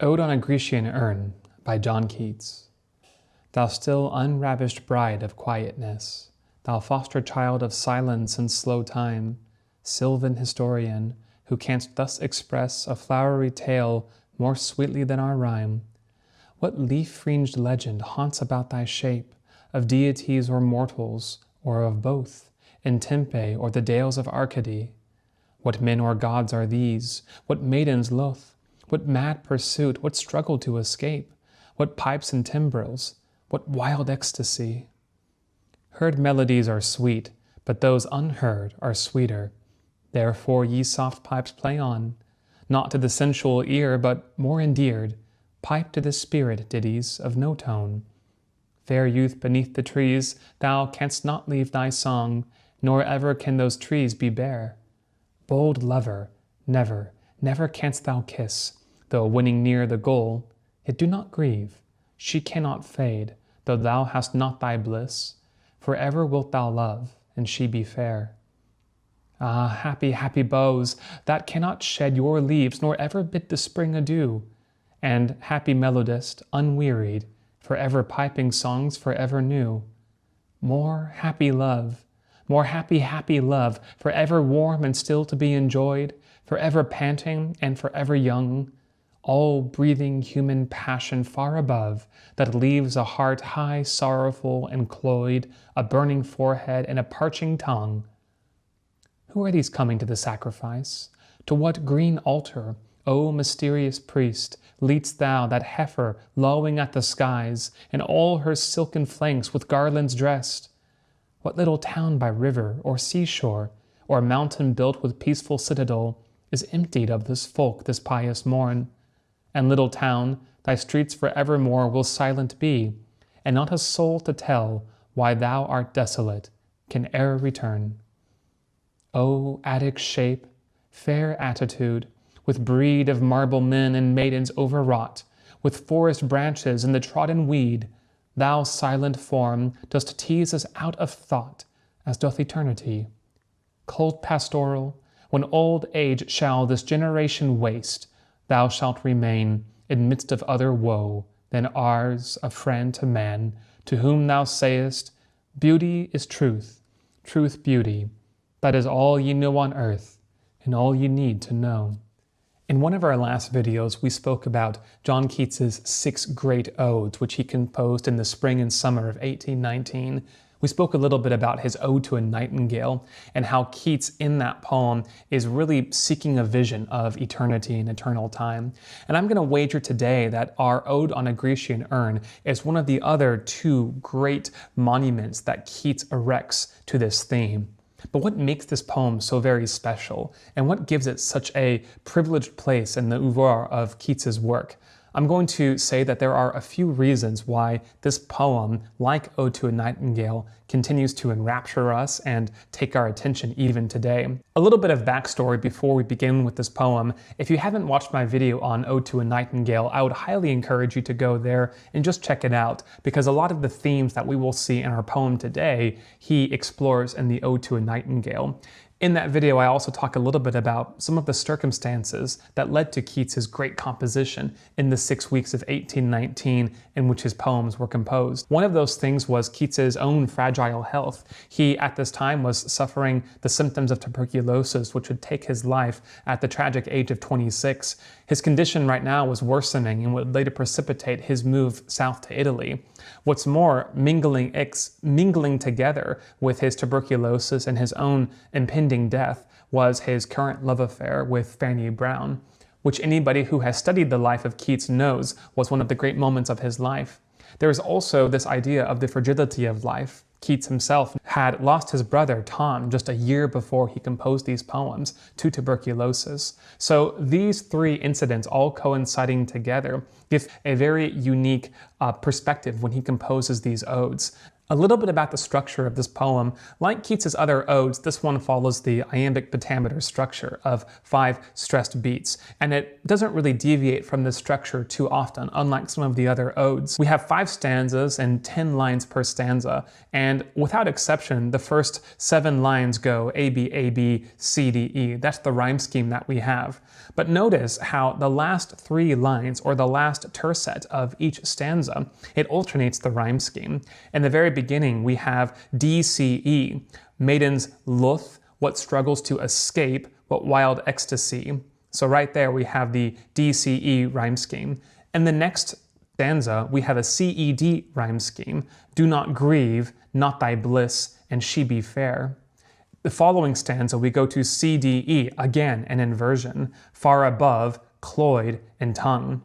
Ode on a Grecian Urn by John Keats. Thou still unravished bride of quietness, thou foster child of silence and slow time, sylvan historian, who canst thus express a flowery tale more sweetly than our rhyme. What leaf-fringed legend haunts about thy shape, of deities or mortals, or of both, in Tempe or the dales of Arcady? What men or gods are these? What maidens loth? What mad pursuit? What struggle to escape? What pipes and timbrels? What wild ecstasy? Heard melodies are sweet, but those unheard are sweeter. Therefore ye soft pipes play on, not to the sensual ear, but more endeared, pipe to the spirit ditties of no tone. Fair youth beneath the trees, thou canst not leave thy song, nor ever can those trees be bare. Bold lover, never, never canst thou kiss, though winning near the goal, yet do not grieve, she cannot fade, though thou hast not thy bliss, for ever wilt thou love, and she be fair. Ah, happy, happy boughs, that cannot shed your leaves, nor ever bid the spring adieu, and happy melodist, unwearied, for ever piping songs for ever new. More happy love, more happy, happy love, for ever warm and still to be enjoyed, for ever panting and for ever young, all breathing human passion far above, that leaves a heart high, sorrowful, and cloyed, a burning forehead and a parching tongue. Who are these coming to the sacrifice? To what green altar, O mysterious priest, leadst thou that heifer lowing at the skies, and all her silken flanks with garlands dressed? What little town by river or seashore, or mountain built with peaceful citadel, is emptied of this folk this pious morn? And little town, thy streets for evermore will silent be, and not a soul to tell why thou art desolate can e'er return. O Attic shape, fair attitude, with breed of marble men and maidens overwrought, with forest branches and the trodden weed, thou silent form dost tease us out of thought, as doth eternity. Cold pastoral, when old age shall this generation waste, thou shalt remain, in midst of other woe, than ours, a friend to man, to whom thou sayest, beauty is truth, truth beauty. That is all ye know on earth, and all ye need to know. In one of our last videos, we spoke about John Keats's 6 great odes, which he composed in the spring and summer of 1819. We spoke a little bit about his Ode to a Nightingale, and how Keats in that poem is really seeking a vision of eternity and eternal time. And I'm going to wager today that our Ode on a Grecian Urn is one of the other 2 great monuments that Keats erects to this theme. But what makes this poem so very special, and what gives it such a privileged place in the oeuvre of Keats's work? I'm going to say that there are a few reasons why this poem, like Ode to a Nightingale, continues to enrapture us and take our attention even today. A little bit of backstory before we begin with this poem. If you haven't watched my video on Ode to a Nightingale, I would highly encourage you to go there and just check it out, because a lot of the themes that we will see in our poem today, he explores in the Ode to a Nightingale. In that video, I also talk a little bit about some of the circumstances that led to Keats's great composition in the 6 weeks of 1819 in which his poems were composed. One of those things was Keats's own fragile health. He, at this time, was suffering the symptoms of tuberculosis, which would take his life at the tragic age of 26. His condition right now was worsening and would later precipitate his move south to Italy. What's more, mingling together with his tuberculosis and his own impending death was his current love affair with Fanny Brown, which anybody who has studied the life of Keats knows was one of the great moments of his life. There is also this idea of the fragility of life. Keats himself had lost his brother, Tom, just a year before he composed these poems to tuberculosis. So these 3 incidents all coinciding together give a very unique perspective when he composes these odes. A little bit about the structure of this poem. Like Keats's other odes, this one follows the iambic pentameter structure of 5 stressed beats, and it doesn't really deviate from this structure too often, unlike some of the other odes. We have 5 stanzas and 10 lines per stanza, and without exception, the first 7 lines go A, B, A, B, C, D, E. That's the rhyme scheme that we have. But notice how the last 3 lines, or the last tercet of each stanza, it alternates the rhyme scheme. In the very beginning, we have D, C, E. Maidens loth, what struggles to escape, what wild ecstasy. So right there we have the D, C, E rhyme scheme. In the next stanza, we have a C, E, D rhyme scheme. Do not grieve, not thy bliss, and she be fair. The following stanza, we go to C, D, E, again an inversion, far above, cloyed, and tongue.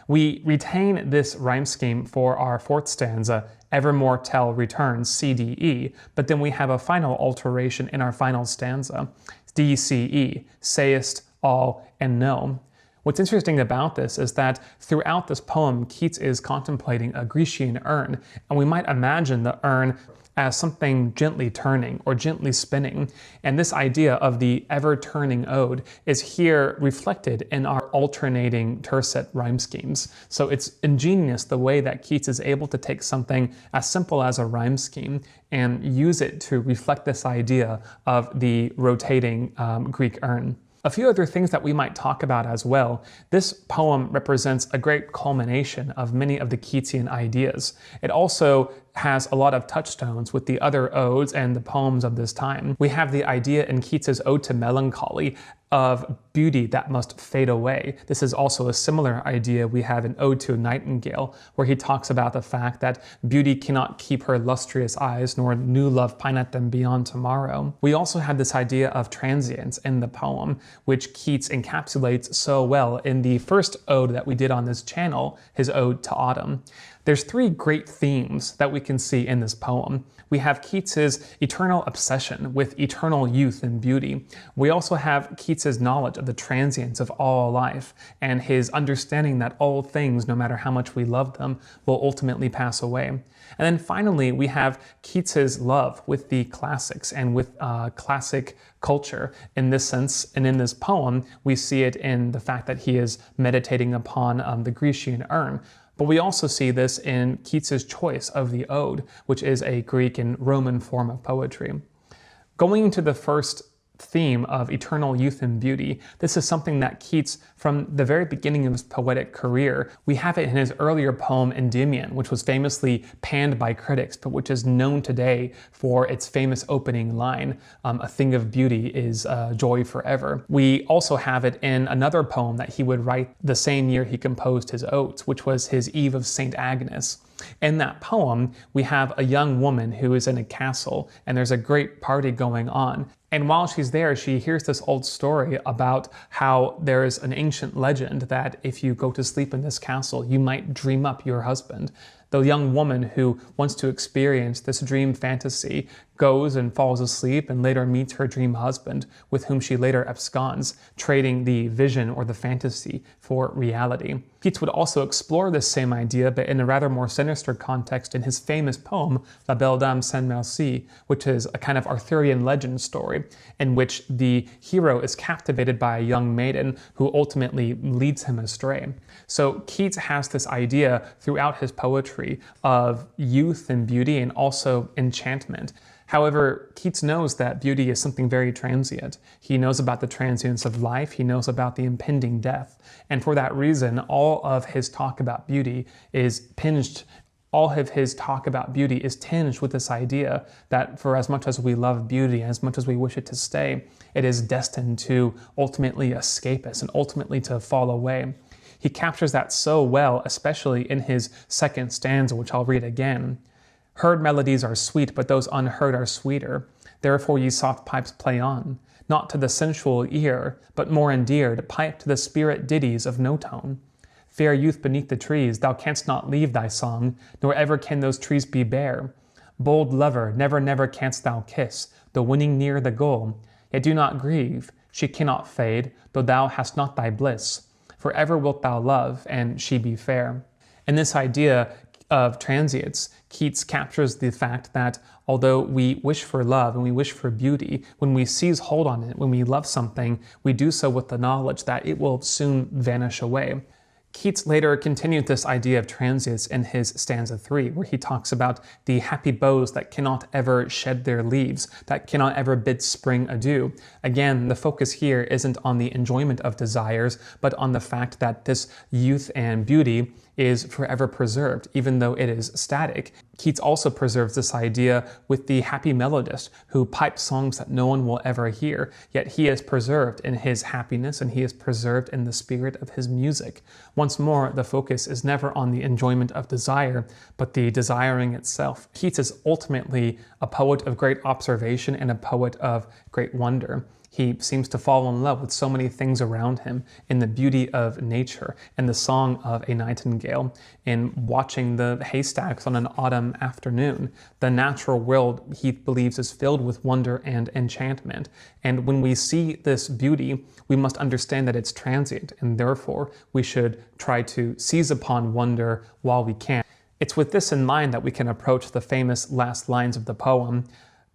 We retain this rhyme scheme for our 4th stanza, evermore tell returns, C, D, E, but then we have a final alteration in our final stanza, D, C, E, sayest, all, and no. What's interesting about this is that throughout this poem, Keats is contemplating a Grecian urn, and we might imagine the urn as something gently turning or gently spinning. And this idea of the ever-turning ode is here reflected in our alternating tercet rhyme schemes. So it's ingenious the way that Keats is able to take something as simple as a rhyme scheme and use it to reflect this idea of the rotating Greek urn. A few other things that we might talk about as well. This poem represents a great culmination of many of the Keatsian ideas. It also has a lot of touchstones with the other odes and the poems of this time. We have the idea in Keats's Ode to Melancholy of beauty that must fade away. This is also a similar idea we have in Ode to a Nightingale, where he talks about the fact that beauty cannot keep her lustrous eyes, nor new love pine at them beyond tomorrow. We also have this idea of transience in the poem, which Keats encapsulates so well in the first ode that we did on this channel, his Ode to Autumn. There's 3 great themes that we can see in this poem. We have Keats's eternal obsession with eternal youth and beauty. We also have Keats's knowledge of the transience of all life and his understanding that all things, no matter how much we love them, will ultimately pass away. And then finally, we have Keats's love with the classics and with classic culture. In this sense, and in this poem, we see it in the fact that he is meditating upon the Grecian urn. But we also see this in Keats's choice of the ode, which is a Greek and Roman form of poetry. Going into the first theme of eternal youth and beauty, this is something that Keats, from the very beginning of his poetic career, we have it in his earlier poem Endymion, which was famously panned by critics, but which is known today for its famous opening line, a thing of beauty is joy forever. We also have it in another poem that he would write the same year he composed his odes, which was his Eve of St. Agnes. In that poem, we have a young woman who is in a castle, and there's a great party going on. And while she's there, she hears this old story about how there is an ancient legend that if you go to sleep in this castle, you might dream up your husband. The young woman who wants to experience this dream fantasy goes and falls asleep and later meets her dream husband, with whom she later absconds, trading the vision or the fantasy for reality. Keats would also explore this same idea, but in a rather more sinister context in his famous poem, La Belle Dame sans Merci, which is a kind of Arthurian legend story, in which the hero is captivated by a young maiden who ultimately leads him astray. So Keats has this idea throughout his poetry of youth and beauty and also enchantment. However, Keats knows that beauty is something very transient. He knows about the transience of life, he knows about the impending death, and for that reason, all of his talk about beauty is tinged with this idea that for as much as we love beauty, as much as we wish it to stay, it is destined to ultimately escape us and ultimately to fall away. He captures that so well, especially in his second stanza, which I'll read again. Heard melodies are sweet, but those unheard are sweeter. Therefore ye soft pipes play on, not to the sensual ear, but more endeared, pipe to the spirit ditties of no tone. Fair youth beneath the trees, thou canst not leave thy song, nor ever can those trees be bare. Bold lover, never, never canst thou kiss, though winning near the goal. Yet do not grieve, she cannot fade, though thou hast not thy bliss. Forever wilt thou love, and she be fair. And this idea of transience, Keats captures the fact that although we wish for love and we wish for beauty, when we seize hold on it, when we love something, we do so with the knowledge that it will soon vanish away. Keats later continued this idea of transience in his stanza 3, where he talks about the happy boughs that cannot ever shed their leaves, that cannot ever bid spring adieu. Again, the focus here isn't on the enjoyment of desires, but on the fact that this youth and beauty is forever preserved, even though it is static. Keats also preserves this idea with the happy melodist who pipes songs that no one will ever hear, yet he is preserved in his happiness and he is preserved in the spirit of his music. Once more, the focus is never on the enjoyment of desire, but the desiring itself. Keats is ultimately a poet of great observation and a poet of great wonder. He seems to fall in love with so many things around him, in the beauty of nature, in the song of a nightingale, in watching the haystacks on an autumn afternoon. The natural world, he believes, is filled with wonder and enchantment. And when we see this beauty, we must understand that it's transient, and therefore we should try to seize upon wonder while we can. It's with this in mind that we can approach the famous last lines of the poem: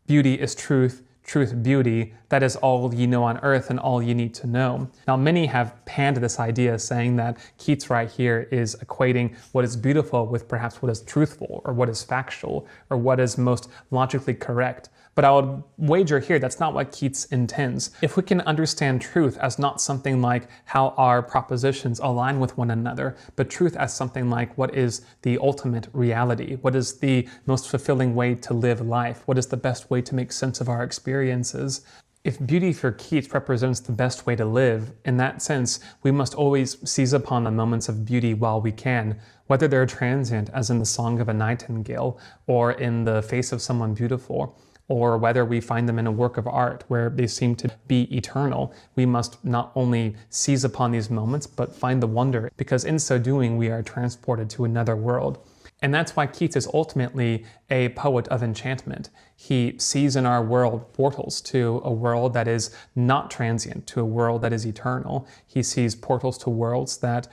"Beauty is truth, truth beauty, that is all ye know on earth and all ye need to know." Now, many have panned this idea, saying that Keats right here is equating what is beautiful with perhaps what is truthful, or what is factual, or what is most logically correct. But I would wager here that's not what Keats intends. If we can understand truth as not something like how our propositions align with one another, but truth as something like what is the ultimate reality, what is the most fulfilling way to live life, what is the best way to make sense of our experiences. If beauty for Keats represents the best way to live, in that sense, we must always seize upon the moments of beauty while we can, whether they're transient, as in the song of a nightingale, or in the face of someone beautiful, or whether we find them in a work of art where they seem to be eternal. We must not only seize upon these moments, but find the wonder, because in so doing, we are transported to another world. And that's why Keats is ultimately a poet of enchantment. He sees in our world portals to a world that is not transient, to a world that is eternal. He sees portals to worlds that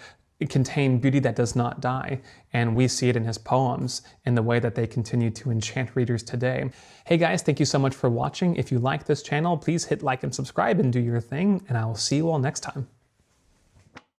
contain beauty that does not die, and we see it in his poems in the way that they continue to enchant readers today. Hey guys, thank you so much for watching. If you like this channel, please hit like and subscribe and do your thing, and I will see you all next time.